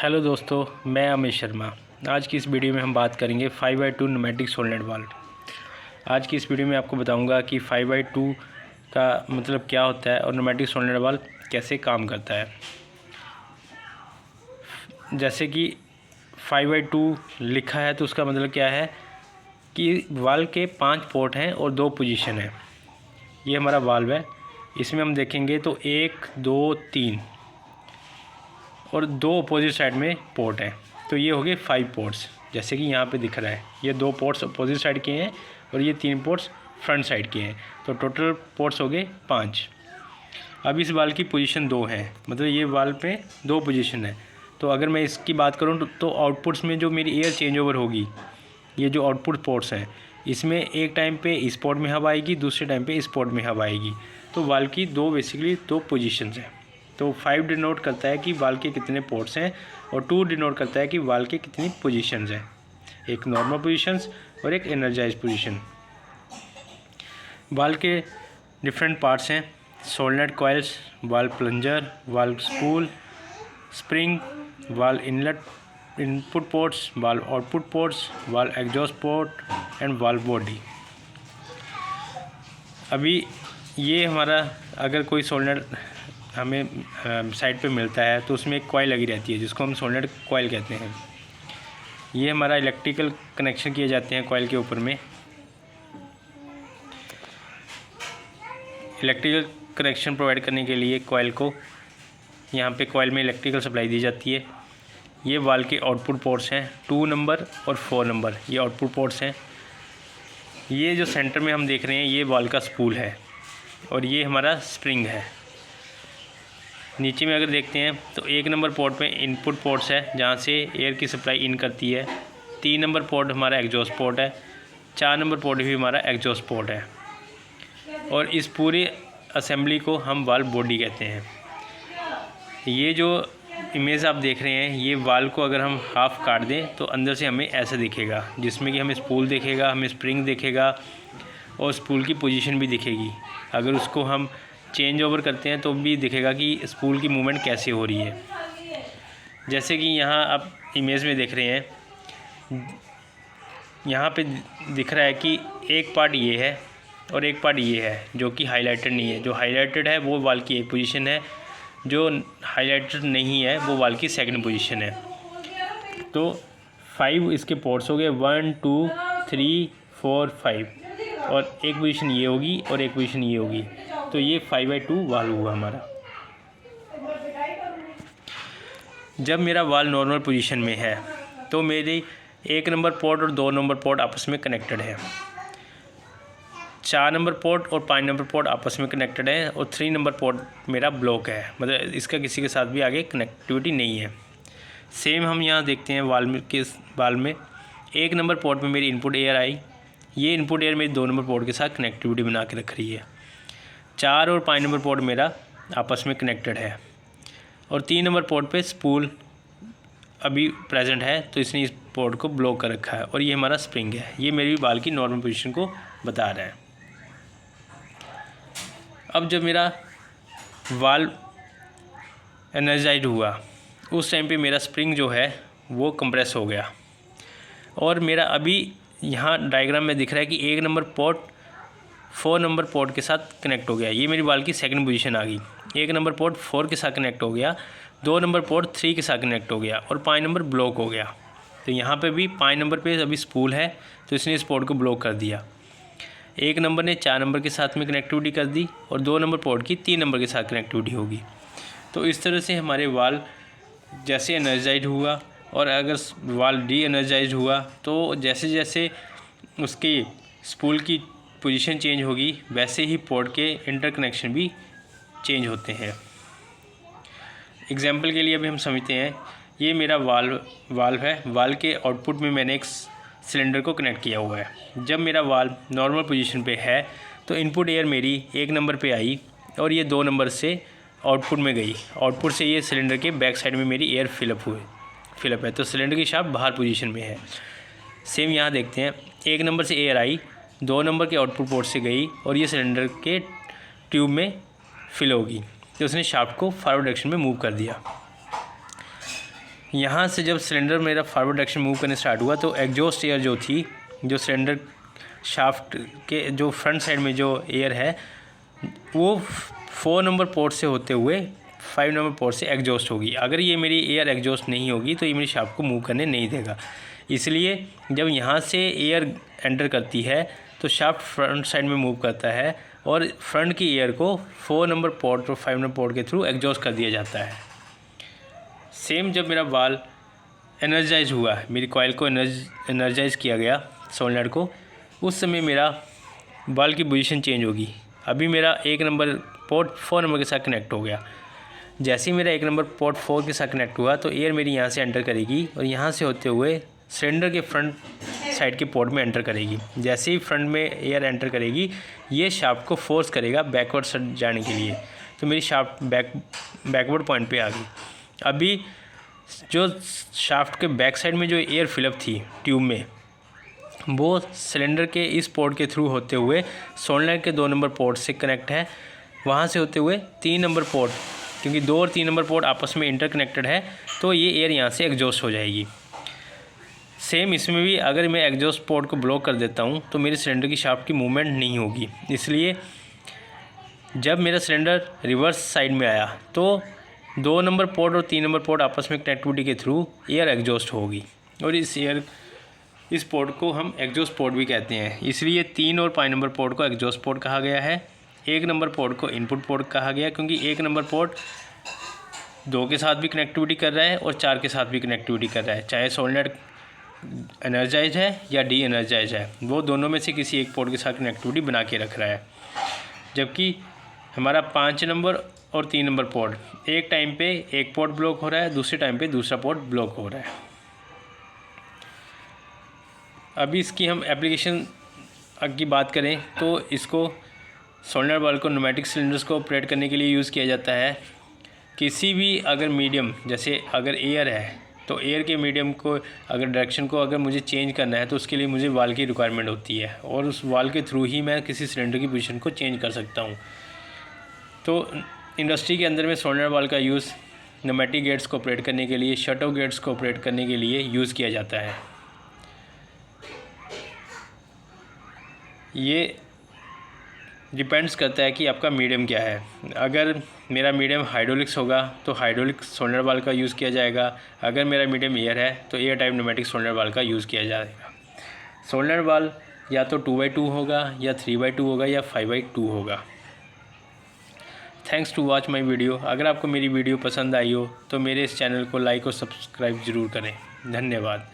Hello दोस्तों, मैं अमित शर्मा। आज की इस वीडियो में हम बात करेंगे 5/2 न्यूमेटिक सोलेनोइड वाल्व। आज की इस वीडियो में आपको बताऊंगा कि 5/2 का मतलब क्या होता है और न्यूमेटिक सोलेनोइड वाल्व कैसे काम करता है। जैसे कि 5/2 लिखा है तो उसका मतलब क्या है कि वाल्व के 5 पोर्ट हैं और 2 पोजीशन है। ये हमारा वाल्व है। इसमें हम देखेंगे तो 1, 2, 3 और 2 अपोजिट साइड में पोर्ट हैं, तो ये हो गए 5 पोर्ट्स। जैसे कि यहाँ पे दिख रहा है, ये 2 पोर्ट्स अपोजिट साइड के हैं और ये 3 पोर्ट्स फ्रंट साइड के हैं, तो टोटल पोर्ट्स हो गए 5। अब इस वाल्व की पोजीशन 2 है, मतलब ये वाल्व पे 2 पोजीशन है। तो अगर मैं इसकी बात करूँ तो आउटपुट्स में जो मेरी एयर चेंज ओवर होगी, ये जो आउटपुट पोर्ट्स हैं, इसमें एक टाइम पे इस पोर्ट में हवा आएगी, दूसरे टाइम पे इस पोर्ट में हवा आएगी। तो वाल्व की बेसिकली 2 पोजीशंस हैं। तो 5 डिनोट करता है कि वाल्व के कितने पोर्ट्स हैं और 2 डिनोट करता है कि वाल्व के कितनी पोजीशंस हैं, एक नॉर्मल पोजीशंस और एक एनर्जाइज पोजीशन। वाल्व के डिफरेंट पार्ट्स हैं: solenoid coils, valve plunger, valve spool, spring, valve inlet input ports, valve output ports, valve exhaust port and valve body. अभी ये हमारा अगर कोई सोलेनोइड हमें साइड पे मिलता है तो उसमें एक कॉइल लगी रहती है जिसको हम सोलेनोइड कॉइल कहते हैं। ये हमारा इलेक्ट्रिकल कनेक्शन किए जाते हैं कॉइल के ऊपर में। इलेक्ट्रिकल कनेक्शन प्रोवाइड करने के लिए कॉइल को यहाँ पे कॉइल में इलेक्ट्रिकल सप्लाई दी जाती है। ये वाल्व के आउटपुट पोर्ट्स हैं, 2 नंबर और 4 नंबर, ये आउटपुट पोर्ट्स हैं। ये जो सेंटर में हम देख रहे हैं ये वाल्व का स्पूल है और ये हमारा स्प्रिंग है। नीचे में अगर देखते हैं तो 1 नंबर पोर्ट पे इनपुट पोर्ट्स है जहाँ से एयर की सप्लाई इन करती है। 3 नंबर पोर्ट हमारा एग्जॉस्ट पोर्ट है। 4 नंबर पोर्ट भी हमारा एग्जॉस्ट पोर्ट है। और इस पूरी असेंबली को हम वाल्व बॉडी कहते हैं। ये जो इमेज आप देख रहे हैं, ये वाल्व को अगर हम हाफ काट दें तो अंदर से हमें ऐसे दिखेगा, जिसमें कि हमें स्पूल दिखेगा, हमें स्प्रिंग दिखेगा और स्पूल की पोजीशन भी दिखेगी। अगर उसको हम चेंज ओवर करते हैं तो भी दिखेगा कि स्पूल की मूवमेंट कैसे हो रही है। जैसे कि यहाँ आप इमेज में देख रहे हैं, यहाँ पे दिख रहा है कि एक पार्ट ये है और एक पार्ट ये है जो कि हाईलाइटेड नहीं है। जो हाईलाइटेड है वो वाल्व की एक पोजीशन है, जो हाईलाइटेड नहीं है वो वाल्व की सेकंड पोजीशन है। तो 5 इसके पोर्ट्स हो गए, 1, 2, 3, 4, 5 और एक पोजीशन ये होगी और एक पोजीशन ये होगी। तो ये 5/2 वाल्व हुआ हमारा। जब मेरा वाल्व नॉर्मल पोजीशन में है तो मेरी 1 नंबर पोर्ट और 2 नंबर पोर्ट आपस में कनेक्टेड है। 4 नंबर पोर्ट और 5 नंबर पोर्ट आपस में कनेक्टेड है और 3 नंबर पोर्ट मेरा ब्लॉक है, मतलब इसका किसी के साथ भी आगे कनेक्टिविटी नहीं है। सेम हम यहाँ देखते हैं वाल्व में 1 नंबर पोर्ट में मेरी इनपुट एयर आई। ये इनपुट एयर मेरी 2 नंबर पोर्ट के साथ कनेक्टिविटी बना के रख रही है। 4 और 5 नंबर पोर्ट मेरा आपस में कनेक्टेड है और 3 नंबर पोर्ट पे स्पूल अभी प्रेजेंट है, तो इसने इस पोर्ट को ब्लॉक कर रखा है। और ये हमारा स्प्रिंग है, ये मेरी वाल्व की नॉर्मल पोजीशन को बता रहा है। अब जब मेरा वाल्व एनर्जाइज हुआ उस टाइम पे मेरा स्प्रिंग जो है वो कंप्रेस हो गया और मेरा अभी यहाँ डायग्राम में दिख रहा है कि 1 नंबर पोर्ट 4 नंबर पोर्ट के साथ कनेक्ट हो गया। ये मेरी वाल्व की सेकंड पोजीशन आ गई। 1 नंबर पोर्ट 4 के साथ कनेक्ट हो गया, 2 नंबर पोर्ट 3 के साथ कनेक्ट हो गया और 5 नंबर ब्लॉक हो गया। तो यहाँ पे भी 5 नंबर पे अभी स्पूल है तो इसने इस पोर्ट को ब्लॉक कर दिया। 1 नंबर ने 4 नंबर के साथ में कनेक्टिविटी कर दी और 2 नंबर पोर्ट की 3 नंबर के साथ कनेक्टिविटी होगी। तो इस तरह से हमारे वाल्व जैसे एनर्जाइज हुआ और अगर वाल्व डी एनर्जाइज हुआ तो जैसे जैसे उसकी स्पूल की पोजीशन चेंज होगी वैसे ही पोर्ट के इंटरकनेक्शन भी चेंज होते हैं। एग्जाम्पल के लिए अभी हम समझते हैं, ये मेरा वाल्व है। वाल्व के आउटपुट में मैंने एक सिलेंडर को कनेक्ट किया हुआ है। जब मेरा वाल्व नॉर्मल पोजीशन पे है तो इनपुट एयर मेरी 1 नंबर पे आई और ये 2 नंबर से आउटपुट में गई। आउटपुट से ये सिलेंडर के बैक साइड में मेरी एयर फिलअप है, तो सिलेंडर की शाफ्ट बाहर पोजीशन में है। सेम यहाँ देखते हैं, 1 नंबर से एयर आई, 2 नंबर के आउटपुट पोर्ट से गई और ये सिलेंडर के ट्यूब में फिल होगी, तो उसने शाफ्ट को फॉरवर्ड डायरेक्शन में मूव कर दिया। यहाँ से जब सिलेंडर मेरा फॉरवर्ड डायरेक्शन मूव करने स्टार्ट हुआ तो एग्जॉस्ट एयर जो थी, जो सिलेंडर शाफ्ट के जो फ्रंट साइड में जो एयर है वो 4 नंबर पोर्ट से होते हुए 5 नंबर पोर्ट से एग्जॉस्ट होगी। अगर ये मेरी एयर एग्जॉस्ट नहीं होगी तो ये मेरी शाफ्ट को मूव करने नहीं देगा। इसलिए जब यहाँ से एयर एंटर करती है तो शाफ्ट फ्रंट साइड में मूव करता है और फ्रंट की एयर को 4 नंबर पोर्ट और 5 नंबर पोर्ट के थ्रू एग्जॉस्ट कर दिया जाता है। सेम जब मेरा वाल एनर्जाइज हुआ, मेरी कॉइल को एनर्जाइज किया गया सोलेनॉइड को, उस समय मेरा वाल की पोजीशन चेंज होगी। अभी मेरा 1 नंबर पोर्ट 4 नंबर के साथ कनेक्ट हो गया। जैसे ही मेरा 1 नंबर पोर्ट 4 के साथ कनेक्ट हुआ तो एयर मेरी यहाँ से एंटर करेगी और यहाँ से होते हुए सिलेंडर के फ्रंट साइड के पोर्ट में एंटर करेगी। जैसे ही फ्रंट में एयर एंटर करेगी ये शाफ्ट को फोर्स करेगा बैकवर्ड जाने के लिए, तो मेरी शाफ्ट बैकवर्ड पॉइंट पे आ गई। अभी जो शाफ्ट के बैक साइड में जो एयर फिलअप थी ट्यूब में, वो सिलेंडर के इस पोर्ट के थ्रू होते हुए सोलेनॉइड के 2 नंबर पोर्ट से कनेक्ट है। वहाँ से होते हुए 3 नंबर पोर्ट, क्योंकि 2 और 3 नंबर पोर्ट आपस में इंटरकनेक्टेड है तो ये एयर यहाँ से एग्जॉस्ट हो जाएगी। सेम इसमें भी अगर मैं एग्जॉस्ट पोर्ट को ब्लॉक कर देता हूँ तो मेरे सिलेंडर की शाफ्ट की मूवमेंट नहीं होगी। इसलिए जब मेरा सिलेंडर रिवर्स साइड में आया तो 2 नंबर पोर्ट और 3 नंबर पोर्ट आपस में कनेक्टिविटी के थ्रू एयर एग्जॉस्ट होगी और इस पोर्ट को हम एग्जॉस्ट पोर्ट भी कहते हैं। इसलिए 3 और 5 नंबर पोर्ट को एग्जॉस्ट पोर्ट कहा गया है। 1 नंबर पोर्ट को इनपुट पोर्ट कहा गया क्योंकि 1 नंबर पोर्ट 2 के साथ भी कनेक्टिविटी कर रहा है और 4 के साथ भी कनेक्टिविटी कर रहा है। चाहे सोलेनॉइड एनर्जाइज है या डी एनर्जाइज है, वो दोनों में से किसी एक पोर्ट के साथ कनेक्टिविटी बना के रख रहा है। जबकि हमारा 5 नंबर और 3 नंबर पोर्ट एक टाइम पे एक पोर्ट ब्लॉक हो रहा है, दूसरे टाइम पे दूसरा पोर्ट ब्लॉक हो रहा है। अभी इसकी हम एप्लीकेशन की बात करें तो इसको सोलेनॉइड वाल्व को न्यूमेटिक सिलेंडर्स को ऑपरेट करने के लिए यूज़ किया जाता है। किसी भी अगर मीडियम, जैसे अगर एयर है तो एयर के मीडियम को अगर डायरेक्शन को अगर मुझे चेंज करना है तो उसके लिए मुझे वाल्व की रिक्वायरमेंट होती है और उस वाल्व के थ्रू ही मैं किसी सिलेंडर की पोजीशन को चेंज कर सकता हूँ। तो इंडस्ट्री के अंदर में सोलेनॉइड वाल्व का यूज़ न्यूमेटिक गेट्स को ऑपरेट करने के लिए, शट ऑफ गेट्स को ऑपरेट करने के लिए यूज़ किया जाता है। ये डिपेंड्स करता है कि आपका मीडियम क्या है। अगर मेरा मीडियम हाइड्रोलिक्स होगा तो हाइड्रोलिक सोलेनॉइड वाल्व का यूज़ किया जाएगा। अगर मेरा मीडियम एयर है तो air type pneumatic solenoid valve का यूज़ किया जाएगा। सोलेनॉइड वाल्व या तो 2x2 होगा या 3x2 होगा या 5x2 होगा। Thanks to watch my video. अगर आपको मेरी वीडियो पसंद आई हो तो मेरे इस चैनल को लाइक और सब्सक्राइब ज़रूर करें। धन्यवाद।